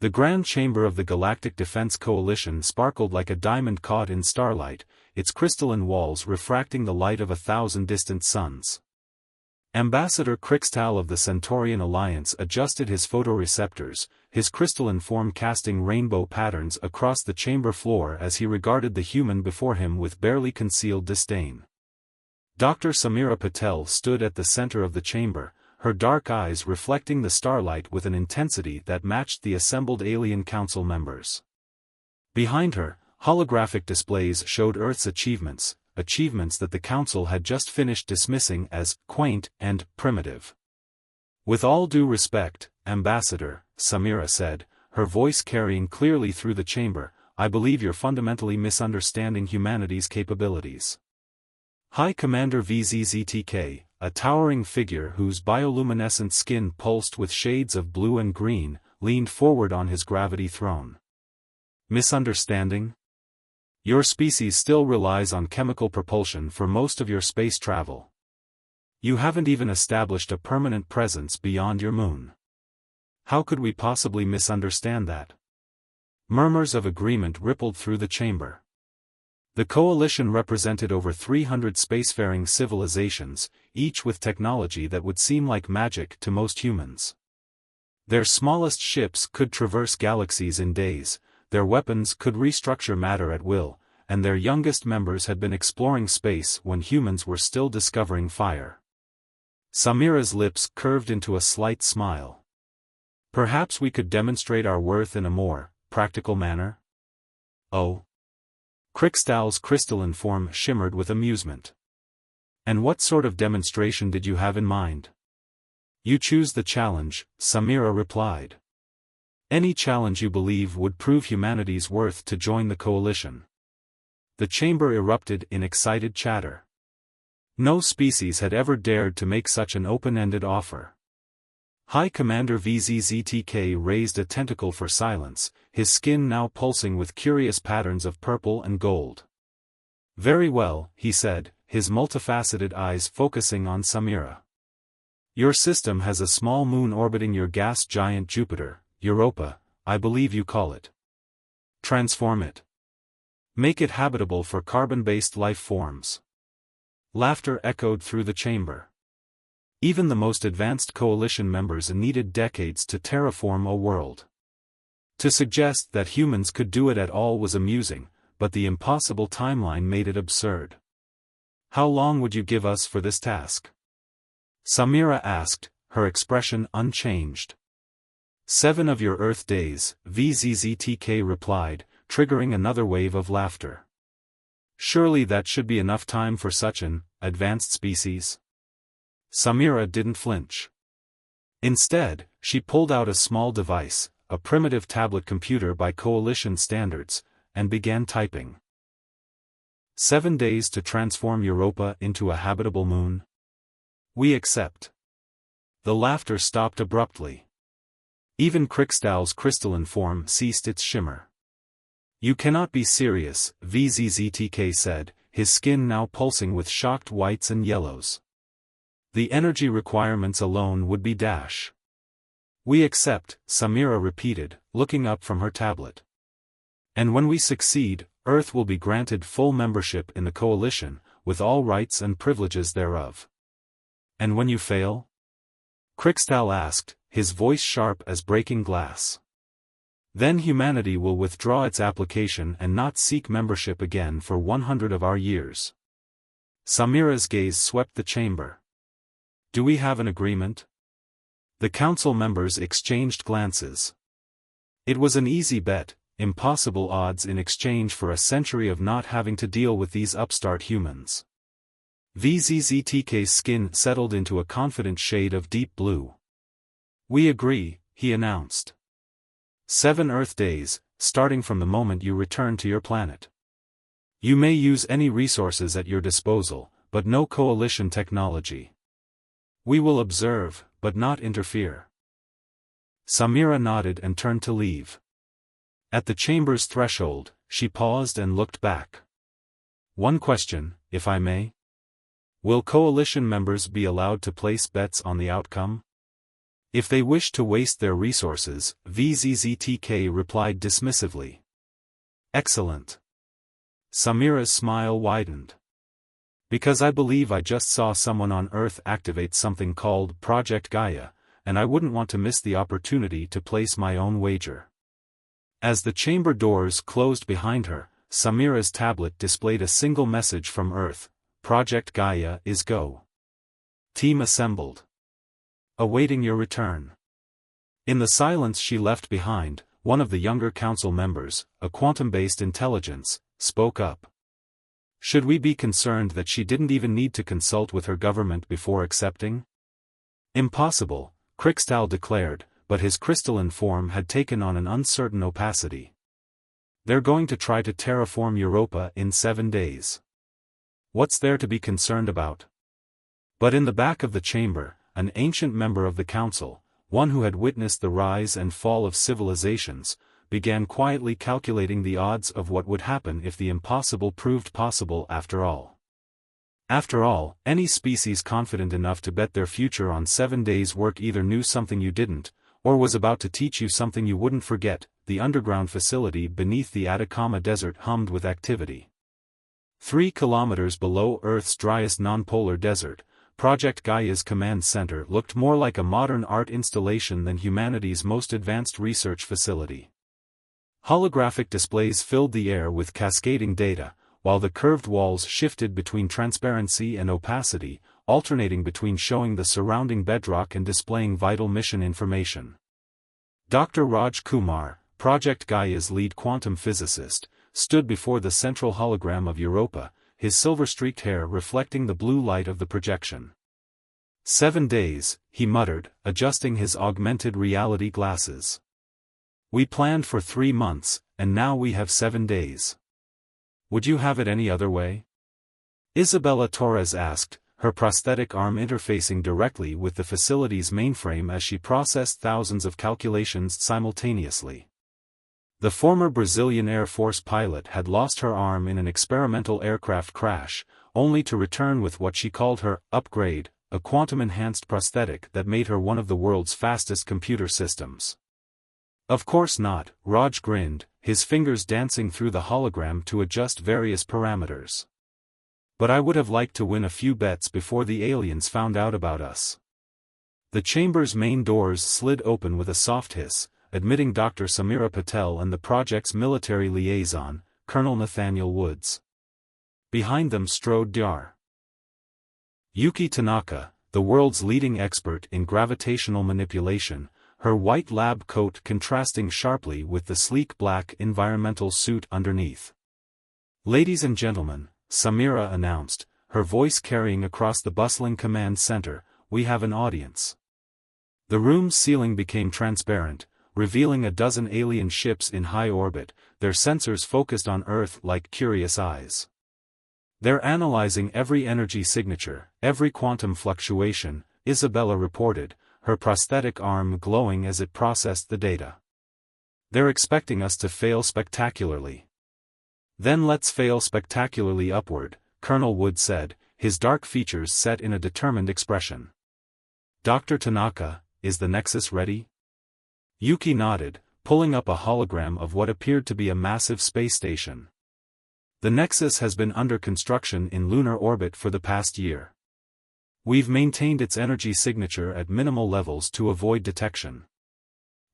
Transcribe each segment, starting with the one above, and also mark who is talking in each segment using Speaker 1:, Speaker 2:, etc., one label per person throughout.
Speaker 1: The grand chamber of the Galactic Defense Coalition sparkled like a diamond caught in starlight, its crystalline walls refracting the light of 1,000 distant suns. Ambassador Crixtal of the Centaurian Alliance adjusted his photoreceptors, his crystalline form casting rainbow patterns across the chamber floor as he regarded the human before him with barely concealed disdain. Dr. Samira Patel stood at the center of the chamber, her dark eyes reflecting the starlight with an intensity that matched the assembled alien council members. Behind her, holographic displays showed Earth's achievements that the council had just finished dismissing as quaint and primitive. With all due respect, Ambassador, Samira said, her voice carrying clearly through the chamber, I believe you're fundamentally misunderstanding humanity's capabilities. High Commander VZZTK, a towering figure whose bioluminescent skin pulsed with shades of blue and green, leaned forward on his gravity throne. Misunderstanding? Your species still relies on chemical propulsion for most of your space travel. You haven't even established a permanent presence beyond your moon. How could we possibly misunderstand that? Murmurs of agreement rippled through the chamber. The coalition represented over 300 spacefaring civilizations, each with technology that would seem like magic to most humans. Their smallest ships could traverse galaxies in days, their weapons could restructure matter at will, and their youngest members had been exploring space when humans were still discovering fire. Samira's lips curved into a slight smile. Perhaps we could demonstrate our worth in a more practical manner? Oh. Crixtal's crystalline form shimmered with amusement. And what sort of demonstration did you have in mind? You choose the challenge, Samira replied. Any challenge you believe would prove humanity's worth to join the coalition. The chamber erupted in excited chatter. No species had ever dared to make such an open-ended offer. High Commander VZZTK raised a tentacle for silence, his skin now pulsing with curious patterns of purple and gold. Very well, he said, his multifaceted eyes focusing on Samira. Your system has a small moon orbiting your gas giant Jupiter, Europa, I believe you call it. Transform it. Make it habitable for carbon-based life forms. Laughter echoed through the chamber. Even the most advanced coalition members needed decades to terraform a world. To suggest that humans could do it at all was amusing, but the impossible timeline made it absurd. How long would you give us for this task? Samira asked, her expression unchanged. 7 of your Earth days, VZZTK replied, triggering another wave of laughter. Surely that should be enough time for such an advanced species? Samira didn't flinch. Instead, she pulled out a small device, a primitive tablet computer by coalition standards, and began typing. 7 days to transform Europa into a habitable moon? We accept. The laughter stopped abruptly. Even Crixtal's crystalline form ceased its shimmer. You cannot be serious, VZZTK said, his skin now pulsing with shocked whites and yellows. The energy requirements alone would be dash. We accept, Samira repeated, looking up from her tablet. And when we succeed, Earth will be granted full membership in the coalition, with all rights and privileges thereof. And when you fail? Crixtal asked, his voice sharp as breaking glass. Then humanity will withdraw its application and not seek membership again for 100 of our years. Samira's gaze swept the chamber. Do we have an agreement? The council members exchanged glances. It was an easy bet, impossible odds in exchange for a century of not having to deal with these upstart humans. VZZTK's skin settled into a confident shade of deep blue. We agree, he announced. 7 Earth days, starting from the moment you return to your planet. You may use any resources at your disposal, but no coalition technology. We will observe, but not interfere. Samira nodded and turned to leave. At the chamber's threshold, she paused and looked back. One question, if I may. Will coalition members be allowed to place bets on the outcome? If they wish to waste their resources, VZZTK replied dismissively. Excellent. Samira's smile widened. Because I believe I just saw someone on Earth activate something called Project Gaia, and I wouldn't want to miss the opportunity to place my own wager. As the chamber doors closed behind her, Samira's tablet displayed a single message from Earth: Project Gaia is go. Team assembled. Awaiting your return. In the silence she left behind, one of the younger council members, a quantum-based intelligence, spoke up. Should we be concerned that she didn't even need to consult with her government before accepting? Impossible, Krixtal declared, but his crystalline form had taken on an uncertain opacity. They're going to try to terraform Europa in 7 days. What's there to be concerned about? But in the back of the chamber, an ancient member of the council, one who had witnessed the rise and fall of civilizations, began quietly calculating the odds of what would happen if the impossible proved possible after all. After all, any species confident enough to bet their future on 7 days' work either knew something you didn't, or was about to teach you something you wouldn't forget. The underground facility beneath the Atacama Desert hummed with activity. 3 kilometers below Earth's driest nonpolar desert, Project Gaia's command center looked more like a modern art installation than humanity's most advanced research facility. Holographic displays filled the air with cascading data, while the curved walls shifted between transparency and opacity, alternating between showing the surrounding bedrock and displaying vital mission information. Dr. Raj Kumar, Project Gaia's lead quantum physicist, stood before the central hologram of Europa, his silver-streaked hair reflecting the blue light of the projection. 7 days, he muttered, adjusting his augmented reality glasses. We planned for 3 months, and now we have 7 days. Would you have it any other way? Isabella Torres asked, her prosthetic arm interfacing directly with the facility's mainframe as she processed thousands of calculations simultaneously. The former Brazilian Air Force pilot had lost her arm in an experimental aircraft crash, only to return with what she called her upgrade, a quantum-enhanced prosthetic that made her one of the world's fastest computer systems. Of course not, Raj grinned, his fingers dancing through the hologram to adjust various parameters. But I would have liked to win a few bets before the aliens found out about us. The chamber's main doors slid open with a soft hiss, admitting Dr. Samira Patel and the project's military liaison, Colonel Nathaniel Woods. Behind them strode Dr. Yuki Tanaka, the world's leading expert in gravitational manipulation, her white lab coat contrasting sharply with the sleek black environmental suit underneath. Ladies and gentlemen, Samira announced, her voice carrying across the bustling command center, we have an audience. The room's ceiling became transparent, revealing a dozen alien ships in high orbit, their sensors focused on Earth like curious eyes. They're analyzing every energy signature, every quantum fluctuation, Isabella reported, her prosthetic arm glowing as it processed the data. They're expecting us to fail spectacularly. Then let's fail spectacularly upward, Colonel Wood said, his dark features set in a determined expression. Dr. Tanaka, is the Nexus ready? Yuki nodded, pulling up a hologram of what appeared to be a massive space station. The Nexus has been under construction in lunar orbit for the past year. We've maintained its energy signature at minimal levels to avoid detection.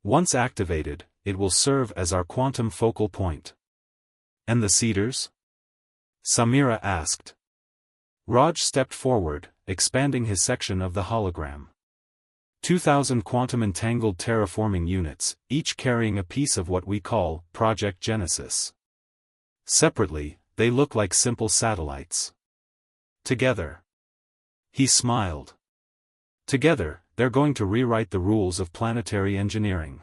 Speaker 1: Once activated, it will serve as our quantum focal point. And the Cedars? Samira asked. Raj stepped forward, expanding his section of the hologram. 2,000 quantum-entangled terraforming units, each carrying a piece of what we call Project Genesis. Separately, they look like simple satellites. Together. He smiled. Together, they're going to rewrite the rules of planetary engineering.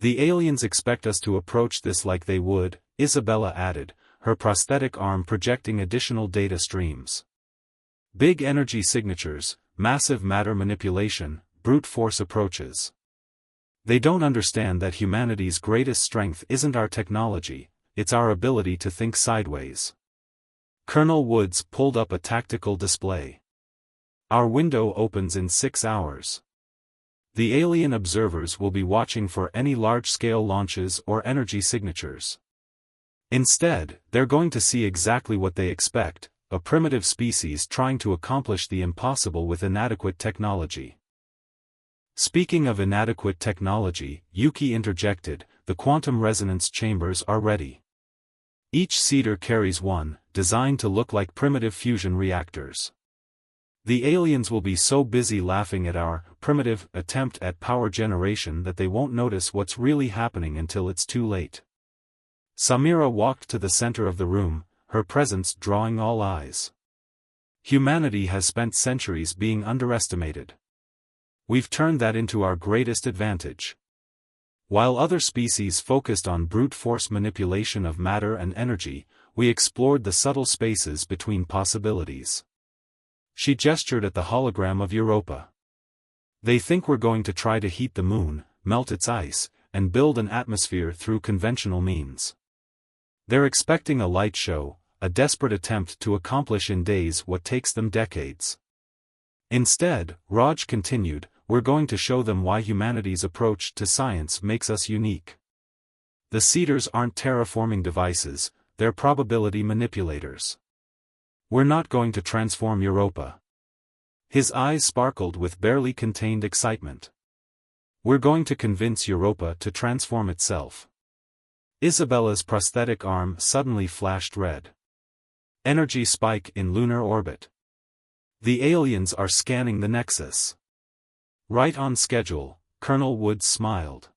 Speaker 1: The aliens expect us to approach this like they would, Isabella added, her prosthetic arm projecting additional data streams. Big energy signatures, massive matter manipulation, brute force approaches. They don't understand that humanity's greatest strength isn't our technology, it's our ability to think sideways. Colonel Woods pulled up a tactical display. Our window opens in 6 hours. The alien observers will be watching for any large-scale launches or energy signatures. Instead, they're going to see exactly what they expect, a primitive species trying to accomplish the impossible with inadequate technology. Speaking of inadequate technology, Yuki interjected, the quantum resonance chambers are ready. Each seeder carries one, designed to look like primitive fusion reactors. The aliens will be so busy laughing at our primitive attempt at power generation that they won't notice what's really happening until it's too late. Samira walked to the center of the room, her presence drawing all eyes. Humanity has spent centuries being underestimated. We've turned that into our greatest advantage. While other species focused on brute force manipulation of matter and energy, we explored the subtle spaces between possibilities. She gestured at the hologram of Europa. They think we're going to try to heat the moon, melt its ice, and build an atmosphere through conventional means. They're expecting a light show, a desperate attempt to accomplish in days what takes them decades. Instead, Raj continued, we're going to show them why humanity's approach to science makes us unique. The seeders aren't terraforming devices, they're probability manipulators. We're not going to transform Europa. His eyes sparkled with barely contained excitement. We're going to convince Europa to transform itself. Isabella's prosthetic arm suddenly flashed red. Energy spike in lunar orbit. The aliens are scanning the nexus. Right on schedule, Colonel Woods smiled.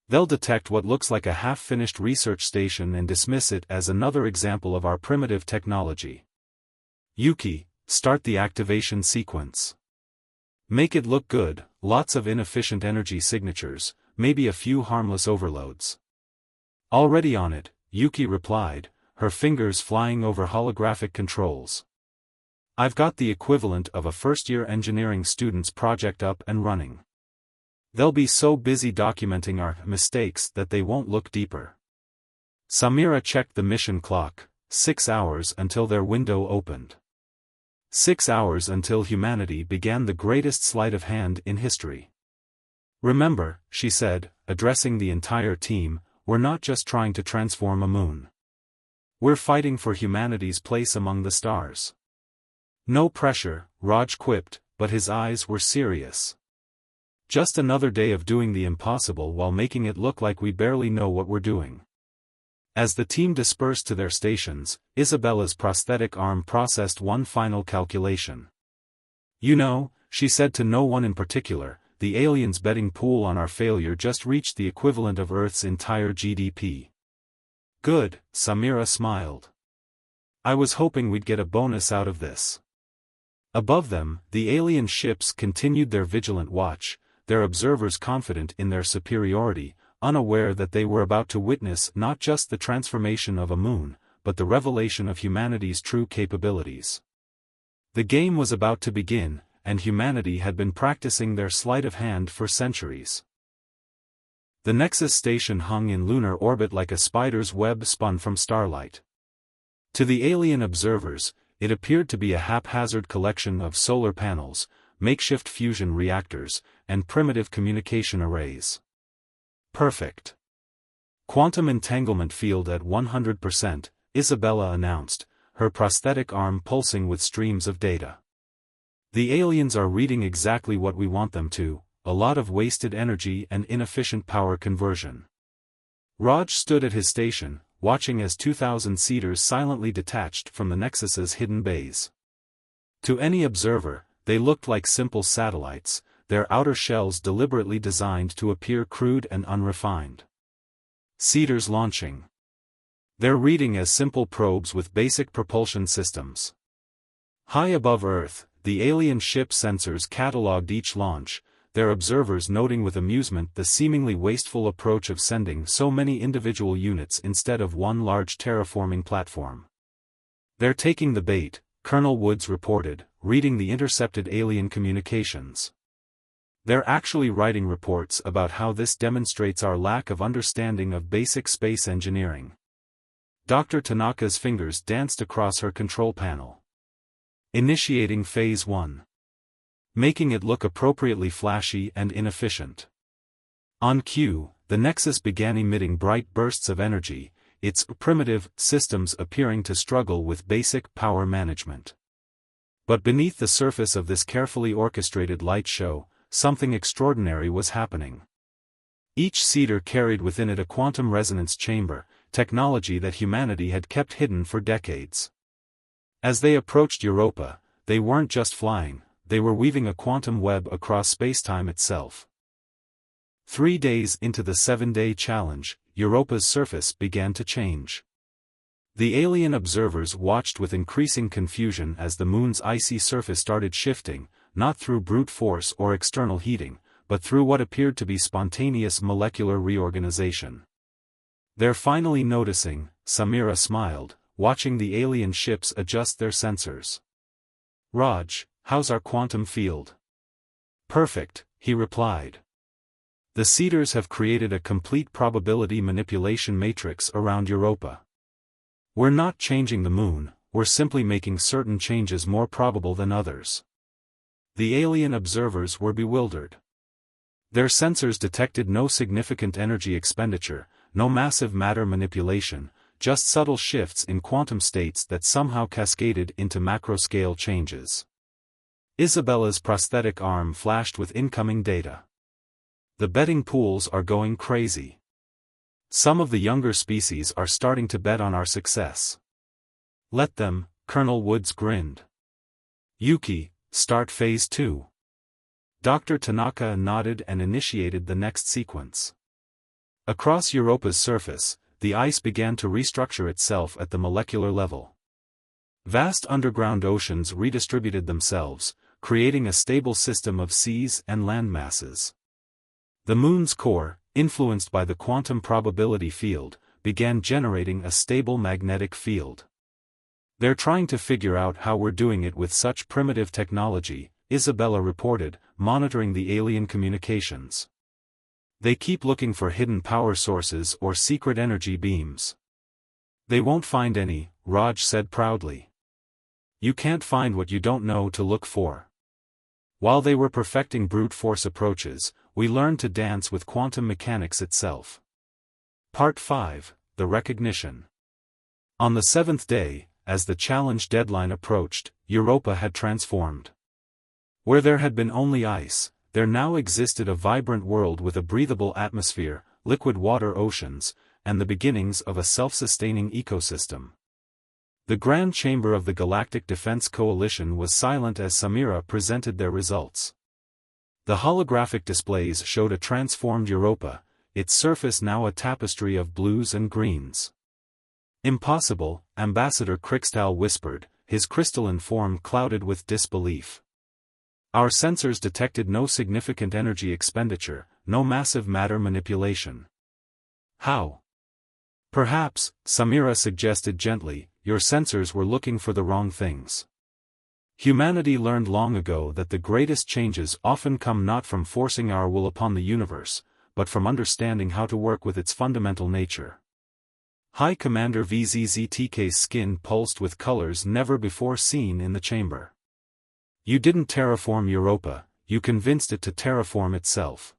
Speaker 1: They'll detect what looks like a half-finished research station and dismiss it as another example of our primitive technology. Yuki, start the activation sequence. Make it look good, lots of inefficient energy signatures, maybe a few harmless overloads. Already on it, Yuki replied, her fingers flying over holographic controls. I've got the equivalent of a first-year engineering student's project up and running. They'll be so busy documenting our mistakes that they won't look deeper. Samira checked the mission clock, 6 hours until their window opened. 6 hours until humanity began the greatest sleight of hand in history. Remember, she said, addressing the entire team, we're not just trying to transform a moon. We're fighting for humanity's place among the stars. No pressure, Raj quipped, but his eyes were serious. Just another day of doing the impossible while making it look like we barely know what we're doing. As the team dispersed to their stations, Isabella's prosthetic arm processed one final calculation. You know, she said to no one in particular, the aliens' betting pool on our failure just reached the equivalent of Earth's entire GDP. Good, Samira smiled. I was hoping we'd get a bonus out of this. Above them, the alien ships continued their vigilant watch, their observers confident in their superiority, unaware that they were about to witness not just the transformation of a moon, but the revelation of humanity's true capabilities. The game was about to begin, and humanity had been practicing their sleight of hand for centuries. The Nexus station hung in lunar orbit like a spider's web spun from starlight. To the alien observers, it appeared to be a haphazard collection of solar panels, makeshift fusion reactors, and primitive communication arrays. Perfect. Quantum entanglement field at 100%, Isabella announced, her prosthetic arm pulsing with streams of data. The aliens are reading exactly what we want them to, a lot of wasted energy and inefficient power conversion. Raj stood at his station, watching as 2,000 seeders silently detached from the Nexus's hidden bays. To any observer, they looked like simple satellites, their outer shells deliberately designed to appear crude and unrefined. Seeders launching. They're reading as simple probes with basic propulsion systems. High above Earth, the alien ship sensors catalogued each launch, their observers noting with amusement the seemingly wasteful approach of sending so many individual units instead of one large terraforming platform. They're taking the bait, Colonel Woods reported, reading the intercepted alien communications. They're actually writing reports about how this demonstrates our lack of understanding of basic space engineering. Dr. Tanaka's fingers danced across her control panel. Initiating Phase 1. making it look appropriately flashy and inefficient. On cue, the Nexus began emitting bright bursts of energy, its primitive systems appearing to struggle with basic power management. But beneath the surface of this carefully orchestrated light show, something extraordinary was happening. Each seeder carried within it a quantum resonance chamber, technology that humanity had kept hidden for decades. As they approached Europa, they weren't just flying, they were weaving a quantum web across spacetime itself. 3 days into the 7-day challenge, Europa's surface began to change. The alien observers watched with increasing confusion as the moon's icy surface started shifting, not through brute force or external heating, but through what appeared to be spontaneous molecular reorganization. "They're finally noticing," Samira smiled, watching the alien ships adjust their sensors. "Raj, how's our quantum field?" "Perfect," he replied. "The seeders have created a complete probability manipulation matrix around Europa. We're not changing the moon, we're simply making certain changes more probable than others." The alien observers were bewildered. Their sensors detected no significant energy expenditure, no massive matter manipulation, just subtle shifts in quantum states that somehow cascaded into macro-scale changes. Isabella's prosthetic arm flashed with incoming data. "The betting pools are going crazy. Some of the younger species are starting to bet on our success." "Let them," Colonel Woods grinned. "Yuki, start Phase 2. Dr. Tanaka nodded and initiated the next sequence. Across Europa's surface, the ice began to restructure itself at the molecular level. Vast underground oceans redistributed themselves, creating a stable system of seas and land masses. The moon's core, influenced by the quantum probability field, began generating a stable magnetic field. "They're trying to figure out how we're doing it with such primitive technology," Isabella reported, monitoring the alien communications. "They keep looking for hidden power sources or secret energy beams." "They won't find any," Raj said proudly. "You can't find what you don't know to look for." While they were perfecting brute force approaches, we learned to dance with quantum mechanics itself. Part 5, The Recognition. On the 7th day, as the challenge deadline approached, Europa had transformed. Where there had been only ice, there now existed a vibrant world with a breathable atmosphere, liquid water oceans, and the beginnings of a self-sustaining ecosystem. The Grand Chamber of the Galactic Defense Coalition was silent as Samira presented their results. The holographic displays showed a transformed Europa, its surface now a tapestry of blues and greens. "Impossible," Ambassador Crixtal whispered, his crystalline form clouded with disbelief. "Our sensors detected no significant energy expenditure, no massive matter manipulation." "How?" "Perhaps," Samira suggested gently, "your sensors were looking for the wrong things. Humanity learned long ago that the greatest changes often come not from forcing our will upon the universe, but from understanding how to work with its fundamental nature." High Commander VZZTK's skin pulsed with colors never before seen in the chamber. "You didn't terraform Europa, you convinced it to terraform itself."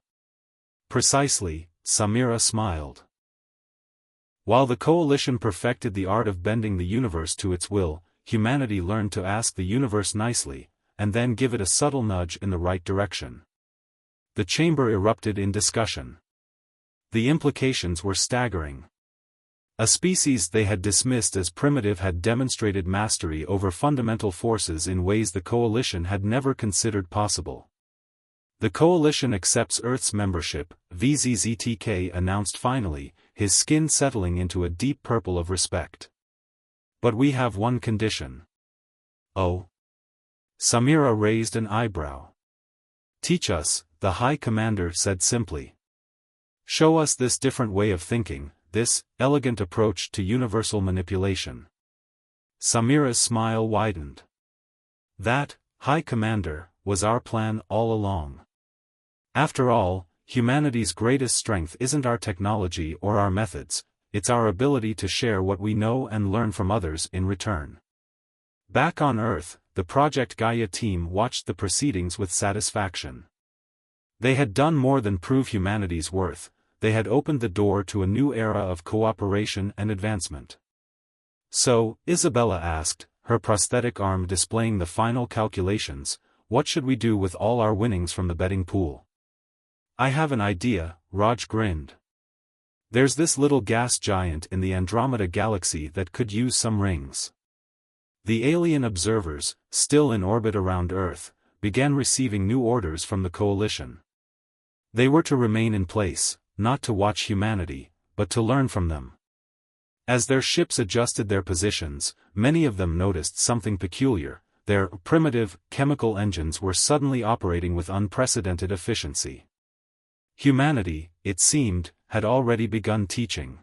Speaker 1: "Precisely," Samira smiled. "While the Coalition perfected the art of bending the universe to its will, humanity learned to ask the universe nicely, and then give it a subtle nudge in the right direction." The chamber erupted in discussion. The implications were staggering. A species they had dismissed as primitive had demonstrated mastery over fundamental forces in ways the Coalition had never considered possible. "The Coalition accepts Earth's membership," VZZTK announced finally, his skin settling into a deep purple of respect. "But we have one condition." "Oh?" Samira raised an eyebrow. "Teach us," the High Commander said simply. "Show us this different way of thinking, this elegant approach to universal manipulation." Samira's smile widened. "That, High Commander, was our plan all along. After all, humanity's greatest strength isn't our technology or our methods, it's our ability to share what we know and learn from others in return." Back on Earth, the Project Gaia team watched the proceedings with satisfaction. They had done more than prove humanity's worth, they had opened the door to a new era of cooperation and advancement. So, Isabella asked, her prosthetic arm displaying the final calculations, what should we do with all our winnings from the betting pool? I have an idea, Raj grinned. There's this little gas giant in the Andromeda galaxy that could use some rings. The alien observers, still in orbit around Earth, began receiving new orders from the coalition. They were to remain in place, not to watch humanity, but to learn from them. As their ships adjusted their positions, many of them noticed something peculiar. Their primitive, chemical engines were suddenly operating with unprecedented efficiency. Humanity, it seemed, had already begun teaching.